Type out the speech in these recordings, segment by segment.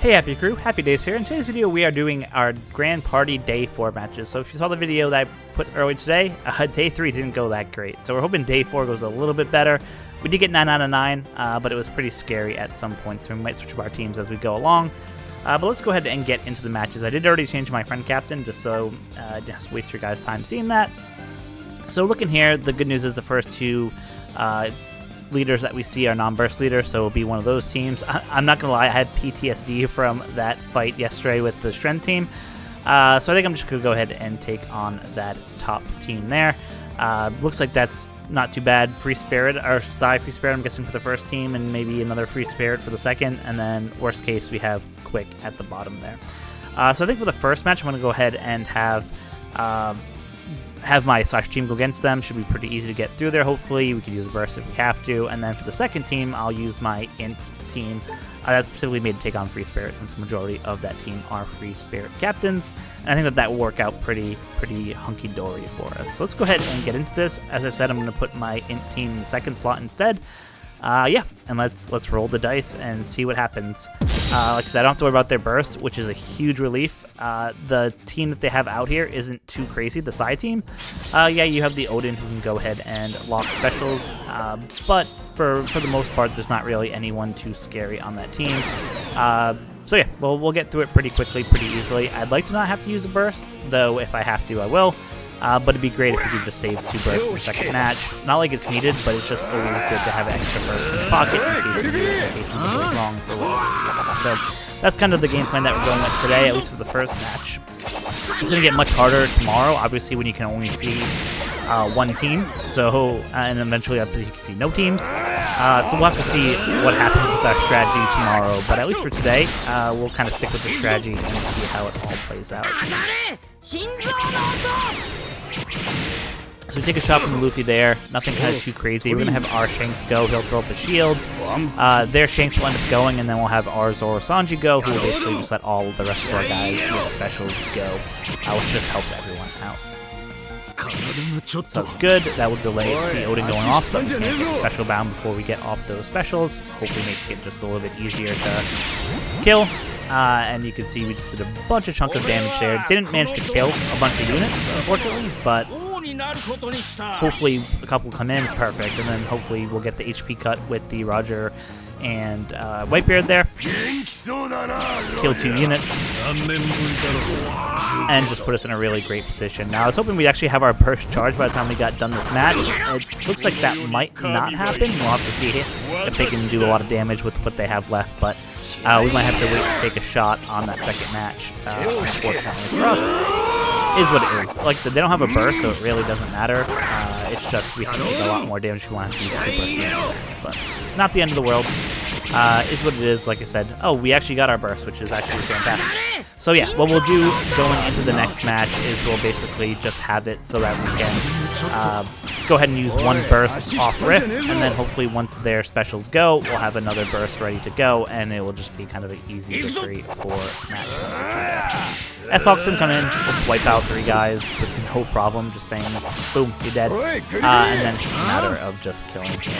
Hey Happy Crew, HappiDaze here. In today's video we are doing our Grand Party Day 4 matches. So if you saw the video that I put earlier today, Day 3 didn't go that great. So we're hoping Day 4 goes a little bit better. We did get 9 out of 9, but it was pretty scary at some points, so we might switch up our teams as we go along. But let's go ahead and get into the matches. I did already change my friend captain, just so just waste your guys' time seeing that. So looking here, the good news is the first two leaders that we see are non-burst leaders, so it'll be one of those teams. I'm not gonna lie, I had PTSD from that fight yesterday with the Strength team, so I think I'm just gonna go ahead and take on that top team there. Looks like that's not too bad. Free Spirit, or Psy Free Spirit, I'm guessing, for the first team, and maybe another Free Spirit for the second, and then worst case we have Quick at the bottom there. So I think for the first match I'm gonna go ahead and have my Slash team go against them. Should be pretty easy to get through there, hopefully. We could use a burst if we have to. And then for the second team, I'll use my Int team. That's specifically made to take on Free Spirit, since the majority of that team are Free Spirit captains. And I think that will work out pretty hunky-dory for us. So let's go ahead and get into this. As I said, I'm going to put my Int team in the second slot instead. Yeah, and let's roll the dice and see what happens. Like I said, I don't have to worry about their burst, which is a huge relief. The team that they have out here isn't too crazy, the Psy team. Yeah, you have the Odin who can go ahead and lock specials, but for the most part, there's not really anyone too scary on that team. So yeah, we'll get through it pretty quickly, pretty easily. I'd like to not have to use a burst, though if I have to, I will. But it'd be great if we could just save 2 bursts for the second match. Not like it's needed, but it's just always good to have an extra burst in the pocket in case something goes wrong for whatever reason. So that's kind of the game plan that we're going with today, at least for the first match. It's going to get much harder tomorrow, obviously, when you can only see one team. So, and eventually you can see no teams. So we'll have to see what happens with our strategy tomorrow. But at least for today, we'll kind of stick with the strategy and see how it all plays out. So we take a shot from the Luffy there. Nothing kind of too crazy. We're going to have our Shanks go. He'll throw up a shield. Their Shanks will end up going, and then we'll have our Zoro Sanji go, who will basically just let all the rest of our guys with specials go, which just helps everyone out. So that's good. That will delay the Odin going off, so we can get special bound before we get off those specials. Hopefully make it just a little bit easier to kill. And you can see we just did a bunch of chunk of damage there. Didn't manage to kill a bunch of units, unfortunately, but hopefully a couple come in, perfect, and then hopefully we'll get the HP cut with the Roger and Whitebeard there. Kill 2 units and just put us in a really great position. Now I was hoping we'd actually have our burst charge by the time we got done this match. It looks like that might not happen. We'll have to see if they can do a lot of damage with what they have left, but we might have to wait to take a shot on that second match. Unfortunately for us, is what it is. Like I said, they don't have a burst, so it really doesn't matter. It's just we have to take a lot more damage if we want to use 2 burst damage, but not the end of the world. Is what it is. Like I said, oh, we actually got our burst, which is actually fantastic. So yeah, what we'll do going into the next match is we'll basically just have it so that we can go ahead and use 1 burst off Rift, and then hopefully once their specials go, we'll have another burst ready to go, and it will just be kind of an easy victory for match number 2. S-Oxen come in, just wipe out 3 guys with no problem, just saying, boom, you're dead. And then it's just a matter of just killing him.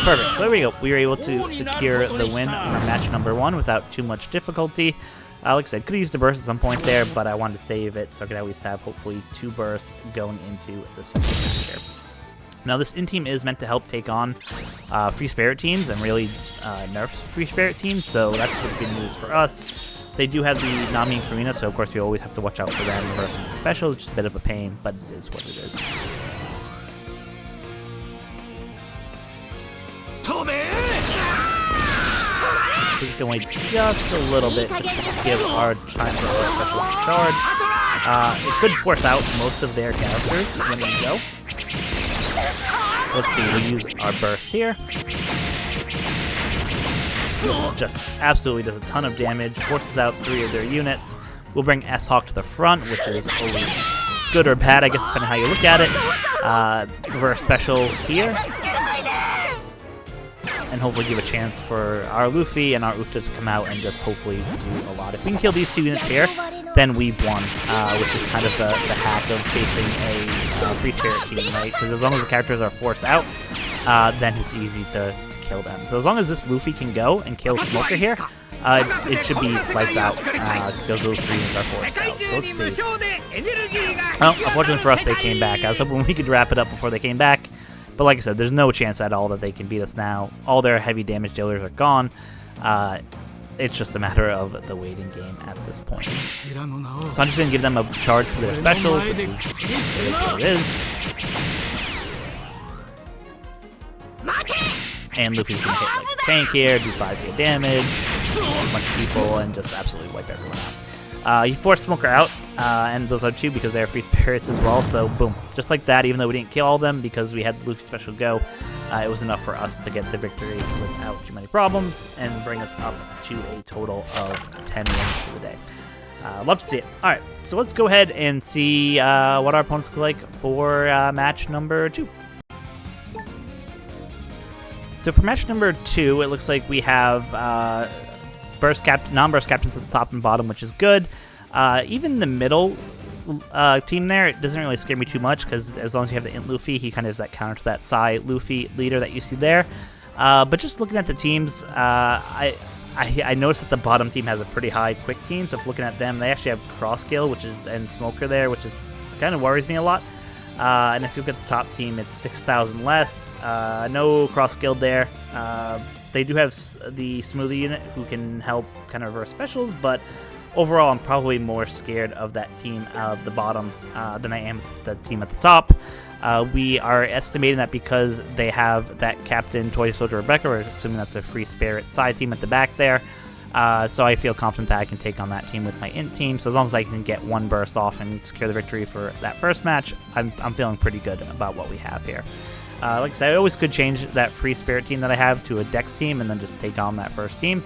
Perfect, so there we go. We were able to secure the win for match number 1 without too much difficulty. Like I said, could have used a burst at some point there, but I wanted to save it so I could at least have hopefully 2 bursts going into the second match here. Now this in-team is meant to help take on Free Spirit teams and really nerfs Free Spirit teams, so that's the good news for us. They do have the Nami and Karina, so of course we always have to watch out for them versus the special, which is a bit of a pain, but it is what it is. We're just going to wait just a little bit just to give our time for our special to charge. It could force out most of their characters when they go. So let's see, we'll use our burst here. Just absolutely does a ton of damage, forces out 3 of their units. We'll bring S-Hawk to the front, which is always good or bad, I guess, depending on how you look at it. Reverse special here. And hopefully give a chance for our Luffy and our Uta to come out and just hopefully do a lot. If we can kill these 2 units here, then we've won, which is kind of the hack of facing a Free Spirit team, right? Because as long as the characters are forced out, then it's easy to kill them. So as long as this Luffy can go and kill Smoker here, it should be lights out, because those 3 units are forced out. So let's see. Well, unfortunately for us, they came back. I was hoping we could wrap it up before they came back, but like I said, there's no chance at all that they can beat us now. All their heavy damage dealers are gone. It's just a matter of the waiting game at this point. So I'm just going to give them a charge for their specials, which is what it is. And Luffy's going to hit like tank here, do 5k damage, a bunch of people, and just absolutely wipe everyone out. He forced Smoker out, and those other 2 because they are free spirits as well, so boom. Just like that, even though we didn't kill all of them because we had Luffy special go, it was enough for us to get the victory without too many problems and bring us up to a total of 10 wins for the day. Love to see it. Alright, so let's go ahead and see what our opponents look like for match number 2. So for match number 2, it looks like we have non-burst captains at the top and bottom, which is good. Even the middle team there, it doesn't really scare me too much, because as long as you have the Int Luffy, he kind of is that counter to that Psy Luffy leader that you see there. But just looking at the teams, I noticed that the bottom team has a pretty high quick team, so if looking at them, they actually have cross skill, and Smoker there, which is kind of worries me a lot. And if you look at the top team, it's 6,000 less. No cross skill there. They do have the Smoothie unit who can help kind of reverse specials, but overall I'm probably more scared of that team of the bottom than I am the team at the top. We are estimating that because they have that Captain Toy Soldier Rebecca, we're assuming that's a free spirit side team at the back there. So I feel confident that I can take on that team with my Int team. So as long as I can get 1 burst off and secure the victory for that first match, I'm feeling pretty good about what we have here. Like I said, I always could change that free spirit team that I have to a Dex team and then just take on that first team.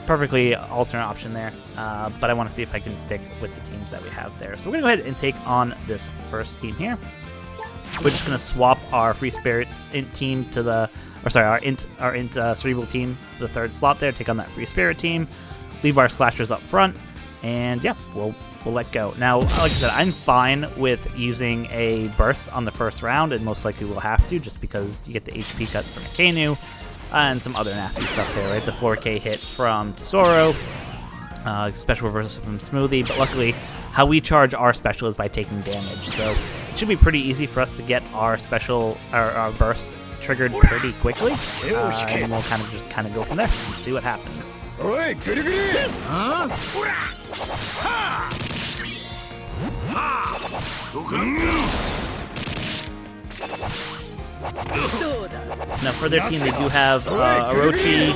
Perfectly alternate option there, but I want to see if I can stick with the teams that we have there. So we're going to go ahead and take on this first team here. We're just going to swap our free spirit Int team to the... our Int Cerebral team to the 3rd slot there, take on that free spirit team, leave our slashers up front, and yeah, we'll let go. Now, like I said, I'm fine with using a burst on the first round, and most likely we'll have to, just because you get the HP cut from Kainu, and some other nasty stuff there, right? The 4k hit from Tesoro, special reversal from Smoothie, but luckily, how we charge our special is by taking damage, so it should be pretty easy for us to get our special, our burst triggered pretty quickly, and we'll kind of go from there and see what happens. Now for their team, they do have Orochi,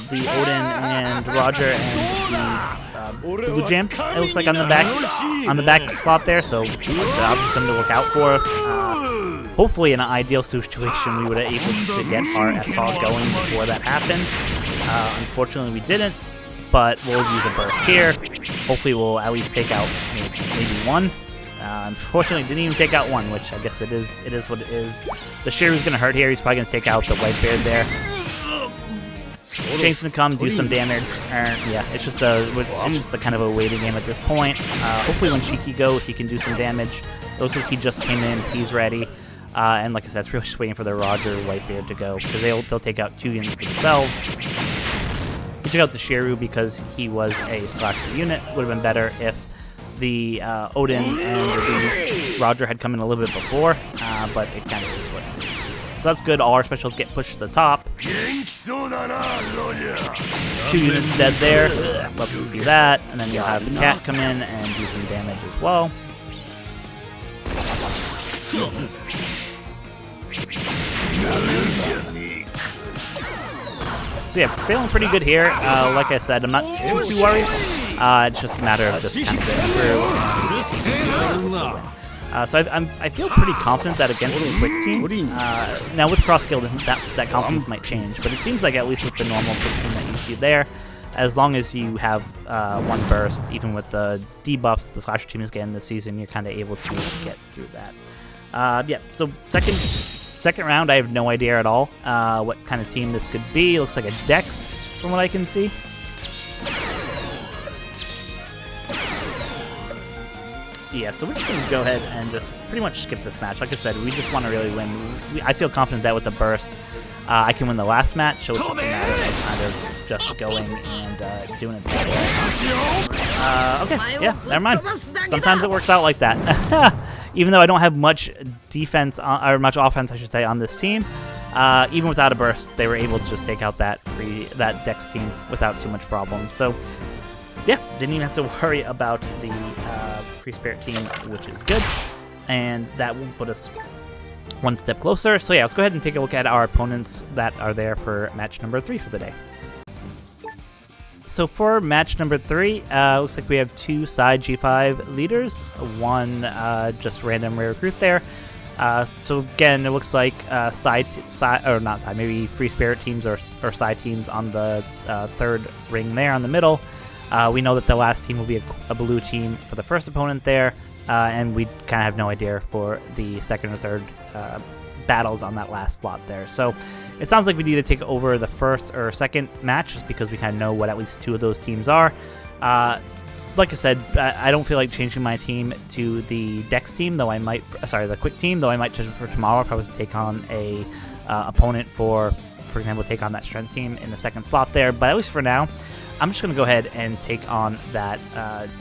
the Odin, and Roger, and the Blue Jam. It looks like on the back slot there, so it's obviously something to look out for. Hopefully, in an ideal situation, we would have able to get our SR going before that happened. Unfortunately, we didn't, but we'll use a burst here. Hopefully, we'll at least take out maybe 1. Unfortunately, didn't even take out 1, which I guess it is what it is. The Shiru's going to hurt here. He's probably going to take out the white bear there. Shank's going to come, do some damage. Yeah, it's just a kind of a waiting game at this point. Hopefully, when Shiki goes, he can do some damage. It looks like he just came in. He's ready. And like I said, it's really just waiting for the Roger Whitebeard to go, because they'll take out 2 units themselves. He took out the Shiru because he was a slasher unit. Would have been better if the Odin and the Roger had come in a little bit before, but it kind of is what it is. So that's good. All our specials get pushed to the top. 2 units dead there. Love to see that. And then you'll have the cat come in and do some damage as well. So yeah, feeling pretty good here. Like I said, I'm not too worried. It's just a matter of just kind of getting through. So I feel pretty confident that against a quick team, now with cross skill, that confidence might change, but it seems like at least with the normal quick team that you see there, as long as you have 1 burst, even with the debuffs that the slasher team is getting this season, you're kind of able to get through that. Yeah, so second round, I have no idea at all what kind of team this could be. It looks like a Dex from what I can see. Yeah, so we're just going to go ahead and just pretty much skip this match. Like I said, we just want to really win. I feel confident that with the burst, I can win the last match, so it's just a matter of kind of just going and doing it that way. Okay, yeah, never mind. Sometimes it works out like that. Even though I don't have much defense, or much offense, I should say, on this team, even without a burst, they were able to just take out that Dex team without too much problem. So, yeah, didn't even have to worry about the Free Spirit team, which is good. And that will put us one step closer. So yeah, let's go ahead and take a look at our opponents that are there for match number 3 for the day. So for match number 3, looks like we have 2 side G5 leaders, one just random rare recruit there. So again, it looks like maybe Free Spirit teams or side teams on the third ring there on the middle. We know that the last team will be a blue team for the first opponent there. And we kind of have no idea for the second or third battles on that last slot there. So it sounds like we need to take over the first or second match just because we kind of know what at least 2 of those teams are. Like I said, I don't feel like changing my team to the Dex team, though I might, the Quick team, though I might change it for tomorrow if I was to take on a opponent for example, take on that Strength team in the second slot there. But at least for now, I'm just going to go ahead and take on that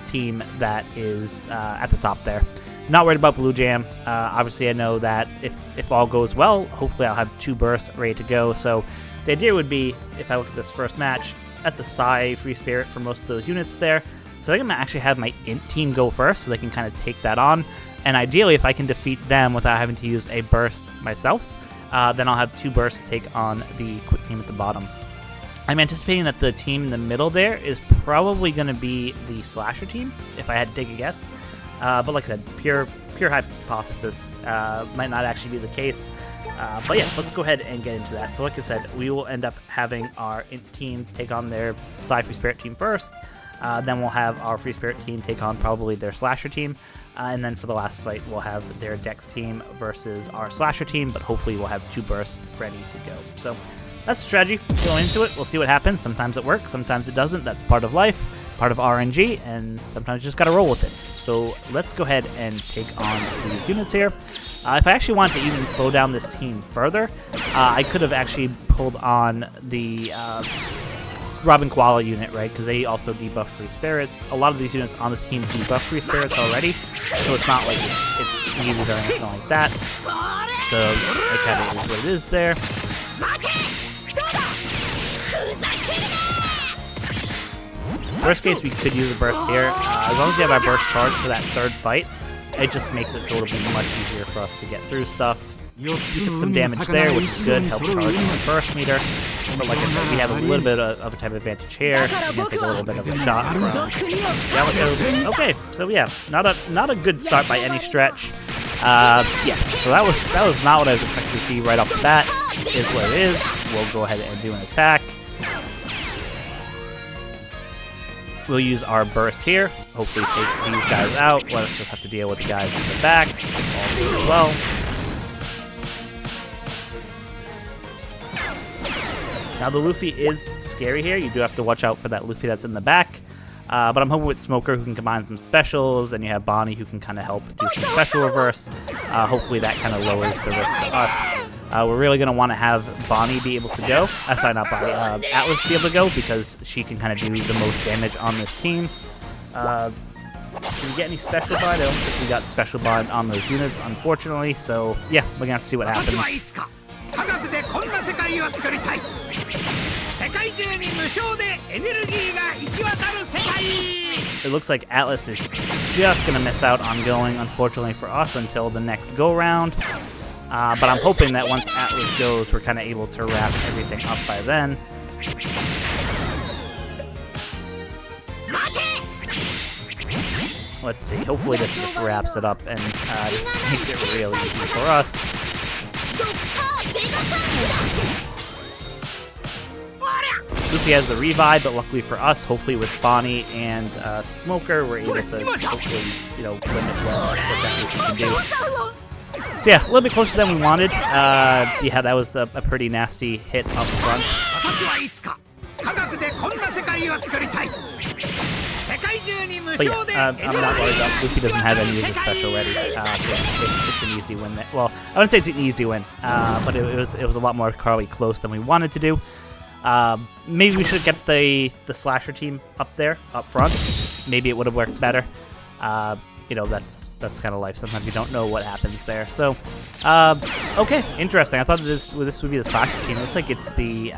team that is at the top there. Not worried about Blue Jam. Obviously, I know that if all goes well, hopefully I'll have 2 bursts ready to go. So the idea would be, if I look at this first match, that's a Psy Free Spirit for most of those units there. So I think I'm going to actually have my Int team go first so they can kind of take that on. And ideally, if I can defeat them without having to use a burst myself, then I'll have 2 bursts to take on the Quick team at the bottom. I'm anticipating that the team in the middle there is probably going to be the Slasher team, if I had to take a guess. But like I said, pure hypothesis, might not actually be the case. But yeah, let's go ahead and get into that. So like I said, we will end up having our Int team take on their Psy Free Spirit team first. Then we'll have our Free Spirit team take on probably their Slasher team. And then for the last fight, we'll have their Dex team versus our Slasher team. But hopefully we'll have 2 bursts ready to go. So that's the strategy. Going into it, we'll see what happens. Sometimes it works, sometimes it doesn't. That's part of life, part of RNG, and sometimes you just gotta roll with it. So let's go ahead and take on these units here. If I actually wanted to even slow down this team further, I could have actually pulled on the Robin Koala unit, right? Because they also debuff Free Spirits. A lot of these units on this team debuff Free Spirits already, so it's not like it's needed or anything like that. So it kind of is what it is there. Worst case, we could use a burst here. As long as we have our burst charge for that third fight, it just makes it so it'll be much easier for us to get through stuff. We took some damage there, which is good, help charge on the burst meter. But like I said, we have a little bit of a type of advantage here. We're going to take a little bit of a shot from Yamato. Okay, so yeah, not a good start by any stretch. Yeah, so that was not what I was expecting to see right off the bat. Is what it is. We'll go ahead and do an attack. We'll use our burst here. Hopefully take these guys out. Let us just have to deal with the guys in the back. All goes well. Now the Luffy is scary here. You do have to watch out for that Luffy that's in the back. But I'm hoping with Smoker, who can combine some specials, and you have Bonnie, who can kind of help do some special reverse. Hopefully that kind of lowers the risk to us. We're really going to want to have Bonnie be able to go. Sorry, not Bonnie. Atlas be able to go, because she can kind of do the most damage on this team. Did we get any special bind? I don't think we got special bind on those units, unfortunately. So, yeah, we're going to have to see what happens. It looks like Atlas is just going to miss out on going, unfortunately for us, until the next go-round. But I'm hoping that once Atlas goes, we're kind of able to wrap everything up by then. Let's see. Hopefully this just wraps it up and just makes it real easy for us. Luffy has the revive, but luckily for us, hopefully with Bonnie and Smoker, we're able to hopefully, limit what that we can do. So yeah, a little bit closer than we wanted. Yeah, that was a pretty nasty hit up front. But yeah, I'm not worried about Luffy doesn't have any of his special ready. So it's an easy win. Well, I wouldn't say it's an easy win, but it was a lot more probably close than we wanted to do. Maybe we should get the slasher team up there, up front. Maybe it would have worked better. You know, that's kind of life. Sometimes you don't know what happens there. So, okay, interesting. I thought this would be the slasher team. It looks like it's the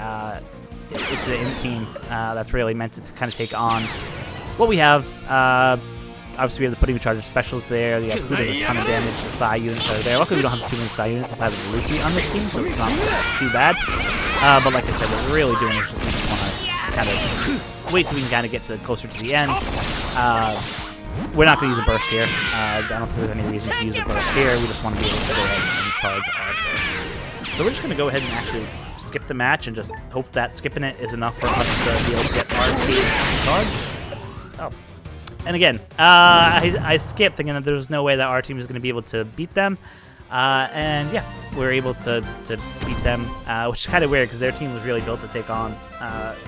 in team that's really meant to kind of take on what we have. Obviously, we have the putting in charge of specials there. The Yaku does a ton of damage. The Sai units are there. Luckily, we don't have too many Sai units aside of Luffy on this team, so it's not too bad. But like I said, what we're really doing is just want to kind of wait till we can kind of get closer to the end. We're not going to use a burst here. I don't think there's any reason to use a burst here. We just want to be able to go ahead and charge our burst. So we're just going to go ahead and actually skip the match and just hope that skipping it is enough for us to be able to get our team charged. Oh. And again, I skipped thinking that there was no way that our team is going to be able to beat them. And yeah, we're able to beat them, which is kind of weird because their team was really built to take on,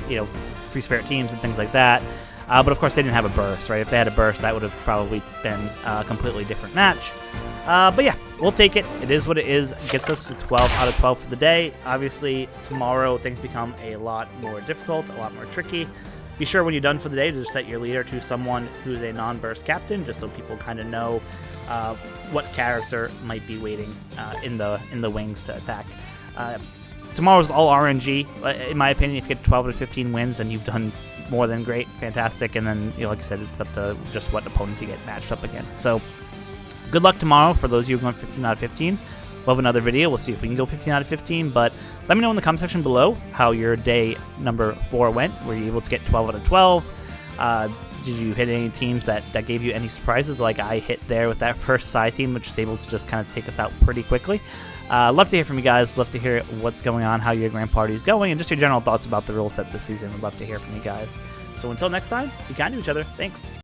you know, free spirit teams and things like that. But of course, they didn't have a burst, right? If they had a burst, that would have probably been a completely different match. But yeah, we'll take it. It is what it is. It gets us to 12 out of 12 for the day. Obviously, tomorrow things become a lot more difficult, a lot more tricky. Be sure when you're done for the day to set your leader to someone who's a non-burst captain, just so people kind of know what character might be waiting in the wings to attack. Tomorrow's all RNG. In my opinion, if you get 12 to 15 wins, and you've done more than great, fantastic. And then, you know, like I said, it's up to just what opponents you get matched up against. So, good luck tomorrow for those of you who are going 15 out of 15. We'll have another video. We'll see if we can go 15 out of 15. But let me know in the comment section below how your day number 4 went. Were you able to get 12 out of 12? Did you hit any teams that gave you any surprises like I hit there with that first Sai team, which was able to just kind of take us out pretty quickly? Love to hear from you guys. Love to hear what's going on, how your grand party is going, and just your general thoughts about the rule set this season. Would love to hear from you guys. So until next time, be kind to each other. Thanks.